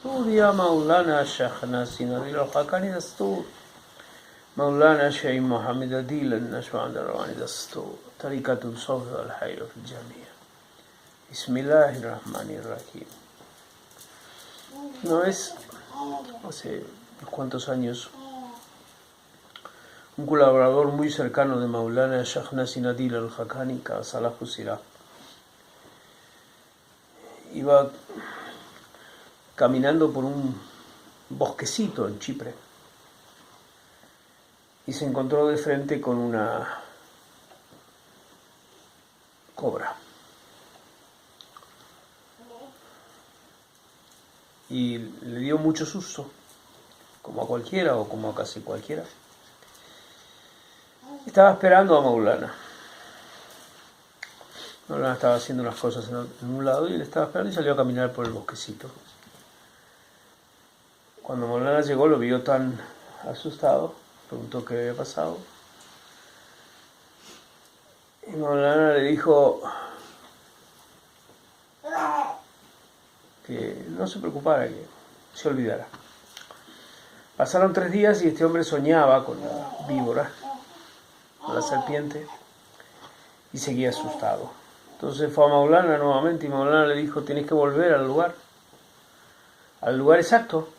Surya Maulana Shahnasi Nabil al-Haqqani Dastur Maulana Shaykh Mohammed Adil al-Nashwan al-Rawani Dastur Tarikatul Sawf al-Hayr al-Jamia. Bismillahirrahmanirrahim. No es hace unos cuantos años un colaborador muy cercano de Maulana Shahnasi Nabil al-Haqqani, Salah Husira, iba caminando por un bosquecito en Chipre y se encontró de frente con una cobra y le dio mucho susto, como a cualquiera o como a casi cualquiera. Estaba esperando a Maulana. Maulana estaba haciendo unas cosas en un lado y él estaba esperando y salió a caminar por el bosquecito. Cuando Maulana llegó lo vio tan asustado, preguntó qué había pasado. Y Maulana le dijo que no se preocupara, que se olvidara. Pasaron 3 días y este hombre soñaba con la víbora, con la serpiente, y seguía asustado. Entonces fue a Maulana nuevamente y Maulana le dijo: tienes que volver al lugar exacto,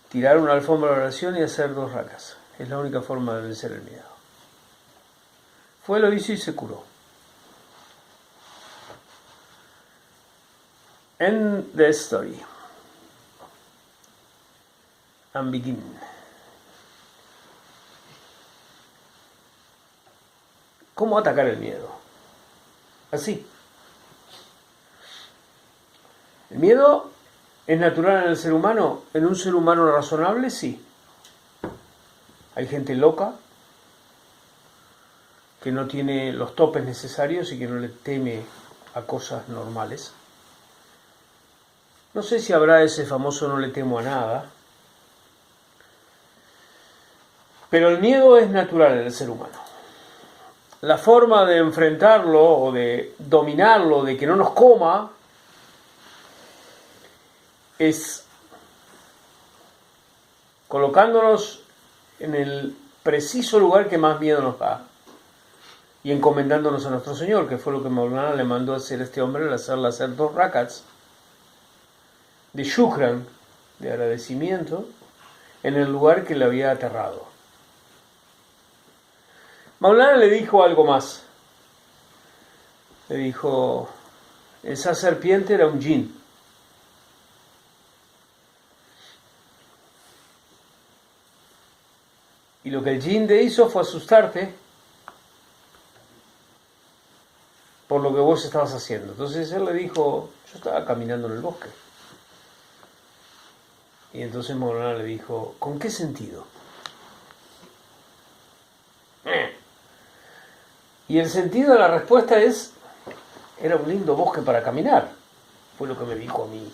tirar una alfombra de oración y hacer 2 rakas. Es la única forma de vencer el miedo. Fue, lo hizo y se curó. End the story. And begin. ¿Cómo atacar el miedo? Así. El miedo ¿es natural en el ser humano? ¿En un ser humano razonable? Sí. Hay gente loca que no tiene los topes necesarios y que no le teme a cosas normales. No sé si habrá ese famoso no le temo a nada, pero el miedo es natural en el ser humano. La forma de enfrentarlo o de dominarlo, de que no nos coma, es colocándonos en el preciso lugar que más miedo nos da y encomendándonos a nuestro Señor, que fue lo que Maulana le mandó a hacer a este hombre, al hacer 2 rakats de shukran, de agradecimiento, en el lugar que le había aterrado. Maulana le dijo algo más. Le dijo: esa serpiente era un jinn. Y lo que el jinn te hizo fue asustarte por lo que vos estabas haciendo. Entonces él le dijo: yo estaba caminando en el bosque. Y entonces Maulana le dijo: ¿con qué sentido? Y el sentido de la respuesta es: era un lindo bosque para caminar. Fue lo que me dijo a mí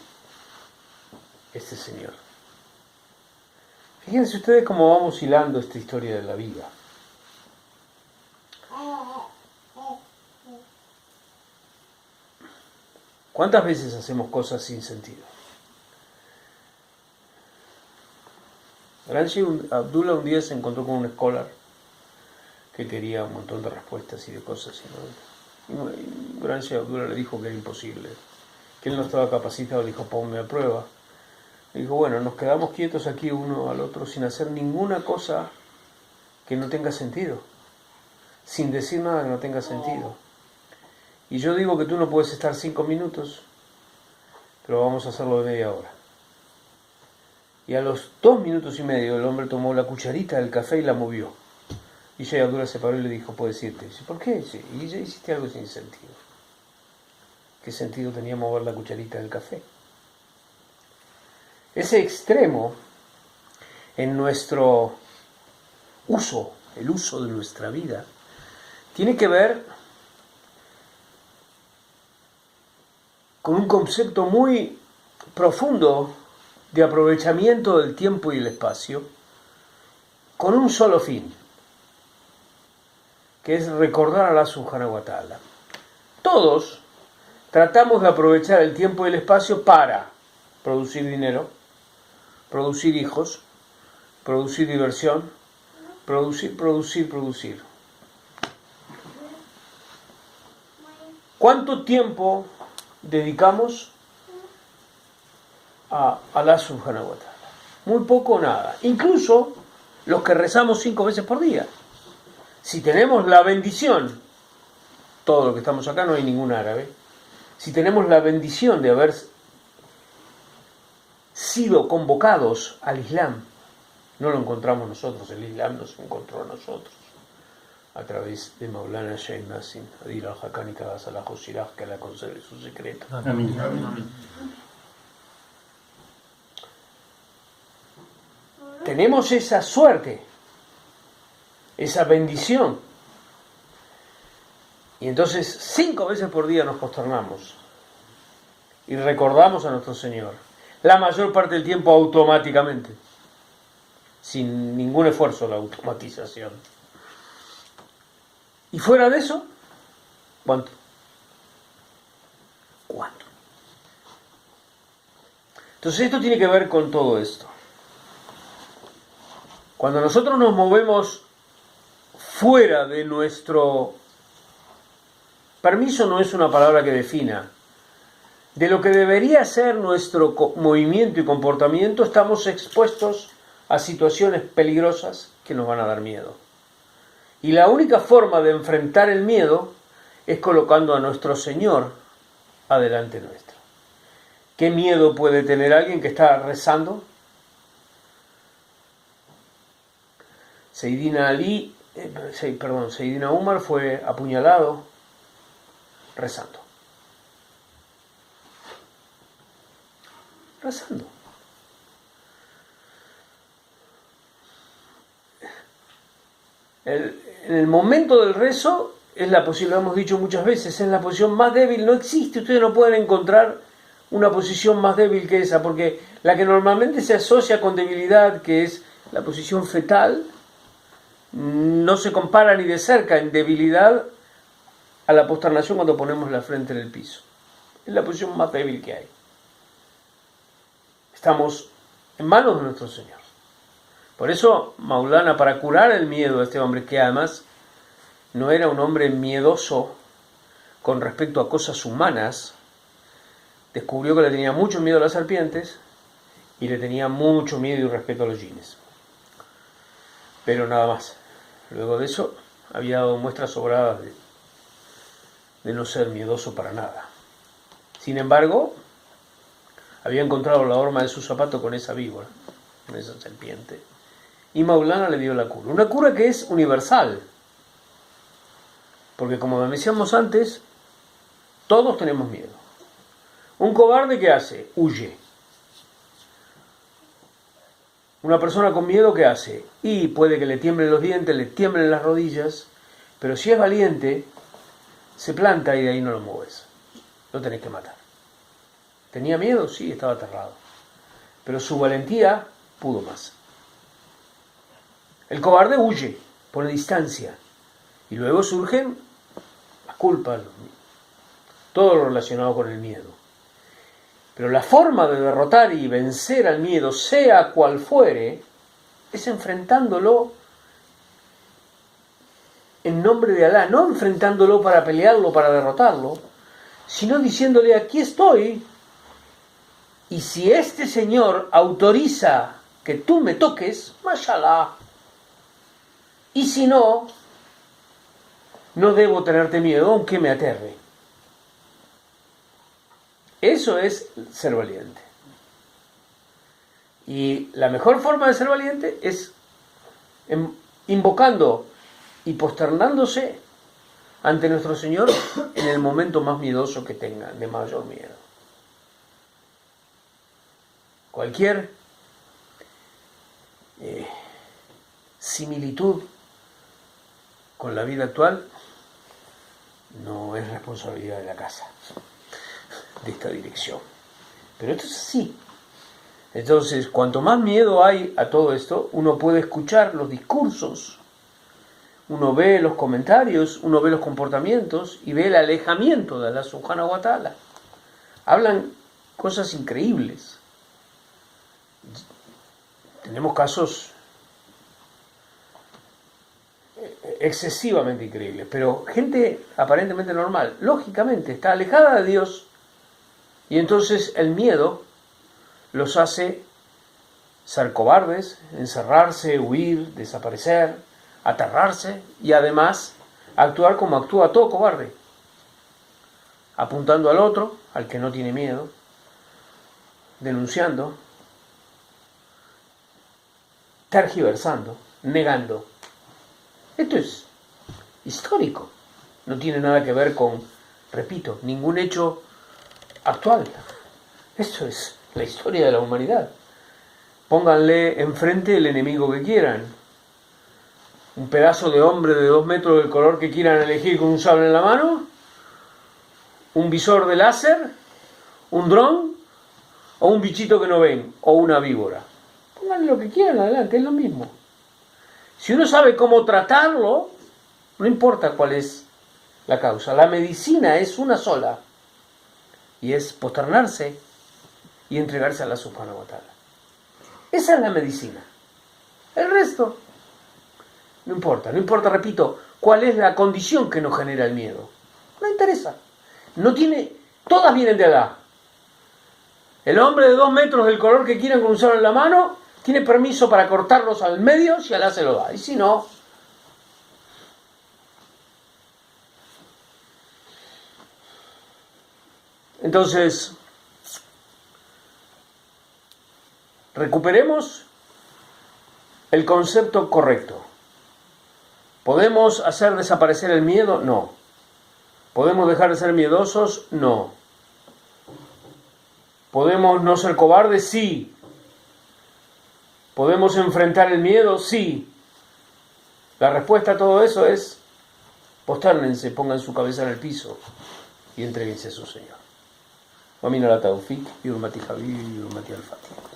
este señor. Fíjense ustedes cómo vamos hilando esta historia de la vida. ¿Cuántas veces hacemos cosas sin sentido? Granchi Abdullah un día se encontró con un scholar que quería un montón de respuestas y de cosas. Y Granchi Abdullah le dijo que era imposible, que él no estaba capacitado. Le dijo: ponme a prueba. Le dijo: bueno, nos quedamos quietos aquí uno al otro sin hacer ninguna cosa que no tenga sentido, sin decir nada que no tenga sentido. Y yo digo que tú no puedes estar 5 minutos, pero vamos a hacerlo de media hora. Y a los 2 minutos y medio el hombre tomó la cucharita del café y la movió. Y Sheikh Abdullah se paró y le dijo: ¿puedes irte? Dice: ¿por qué? Dice: y ya hiciste algo sin sentido. ¿Qué sentido tenía mover la cucharita del café? Ese extremo en nuestro uso, el uso de nuestra vida, tiene que ver con un concepto muy profundo de aprovechamiento del tiempo y el espacio, con un solo fin, que es recordar a Allah Subhanahu wa Ta'ala. Todos tratamos de aprovechar el tiempo y el espacio para producir dinero, producir hijos, producir diversión, producir. ¿Cuánto tiempo dedicamos a Allah subhanahu wa ta'ala? Muy poco o nada. Incluso los que rezamos 5 veces por día. Si tenemos la bendición, todo lo que estamos acá no hay ningún árabe, si tenemos la bendición de haber sido convocados al Islam, no lo encontramos nosotros, el Islam nos encontró a nosotros a través de Maulana Sheikh Nassim Adil al-Haqqani, que la conserve su secreto. Amén. Tenemos esa suerte, esa bendición. Y entonces 5 veces por día nos posternamos y recordamos a nuestro Señor. La mayor parte del tiempo automáticamente, sin ningún esfuerzo la automatización. Y fuera de eso, ¿cuánto? Entonces esto tiene que ver con todo esto. Cuando nosotros nos movemos fuera de nuestro permiso, no es una palabra que defina, de lo que debería ser nuestro movimiento y comportamiento, estamos expuestos a situaciones peligrosas que nos van a dar miedo. Y la única forma de enfrentar el miedo es colocando a nuestro Señor adelante nuestro. ¿Qué miedo puede tener alguien que está rezando? Seydina Umar fue apuñalado rezando. En el momento del rezo es la posición, lo hemos dicho muchas veces, es la posición más débil. No existe, ustedes no pueden encontrar una posición más débil que esa, porque la que normalmente se asocia con debilidad, que es la posición fetal, no se compara ni de cerca en debilidad a la posternación cuando ponemos la frente en el piso. Es la posición más débil que hay. Estamos en manos de nuestro Señor. Por eso Maulana, para curar el miedo de este hombre, que además no era un hombre miedoso con respecto a cosas humanas, descubrió que le tenía mucho miedo a las serpientes y le tenía mucho miedo y respeto a los jinnes. Pero nada más. Luego de eso había dado muestras sobradas de no ser miedoso para nada. Sin embargo, había encontrado la horma de su zapato con esa víbora, con esa serpiente. Y Maulana le dio la cura. Una cura que es universal. Porque como decíamos antes, todos tenemos miedo. Un cobarde, ¿qué hace? Huye. Una persona con miedo, ¿qué hace? Y puede que le tiemblen los dientes, le tiemblen las rodillas, pero si es valiente, se planta y de ahí no lo mueves. Lo tenés que matar. ¿Tenía miedo? Sí, estaba aterrado. Pero su valentía pudo más. El cobarde huye, pone distancia. Y luego surgen las culpas, todo lo relacionado con el miedo. Pero la forma de derrotar y vencer al miedo, sea cual fuere, es enfrentándolo en nombre de Alá. No enfrentándolo para pelearlo, para derrotarlo, sino diciéndole: aquí estoy, y si este Señor autoriza que tú me toques, mashallah. Y si no, no debo tenerte miedo, aunque me aterre. Eso es ser valiente. Y la mejor forma de ser valiente es invocando y posternándose ante nuestro Señor en el momento más miedoso que tengan, de mayor miedo. Cualquier similitud con la vida actual no es responsabilidad de la casa, de esta dirección. Pero esto es así. Entonces, cuanto más miedo hay a todo esto, uno puede escuchar los discursos, uno ve los comentarios, uno ve los comportamientos y ve el alejamiento de Allah subhanahu wa ta'ala. Hablan cosas increíbles. tenemos casos excesivamente increíbles, pero gente aparentemente normal, lógicamente está alejada de Dios, y entonces el miedo los hace ser cobardes, encerrarse, huir, desaparecer, aterrarse y además actuar como actúa todo cobarde, apuntando al otro, al que no tiene miedo, denunciando, tergiversando, negando. Esto es histórico, no tiene nada que ver con, repito, ningún hecho actual. Esto es la historia de la humanidad. Pónganle enfrente el enemigo que quieran, un pedazo de hombre de 2 metros del color que quieran elegir con un sable en la mano, un visor de láser, un dron o un bichito que no ven o una víbora. Pónganle lo que quieran adelante, es lo mismo. Si uno sabe cómo tratarlo, no importa cuál es la causa. La medicina es una sola, y es posternarse y entregarse a la Subhanahu wa Ta'ala. Esa es la medicina. El resto no importa, repito, cuál es la condición que nos genera el miedo. No interesa. No tiene, todas vienen de Alá. El hombre de 2 metros del color que quieran con un sable en la mano tiene permiso para cortarlos al medio si Alá se lo da. Y si no, entonces recuperemos el concepto correcto. ¿Podemos hacer desaparecer el miedo? No. ¿Podemos dejar de ser miedosos? No. ¿Podemos no ser cobardes? Sí. ¿Podemos enfrentar el miedo? Sí. La respuesta a todo eso es: postérnense, pongan su cabeza en el piso y entréguense a su Señor. Wa min ala tawfiq, bi hurmati habibi, bi hurmati al-Fatiha.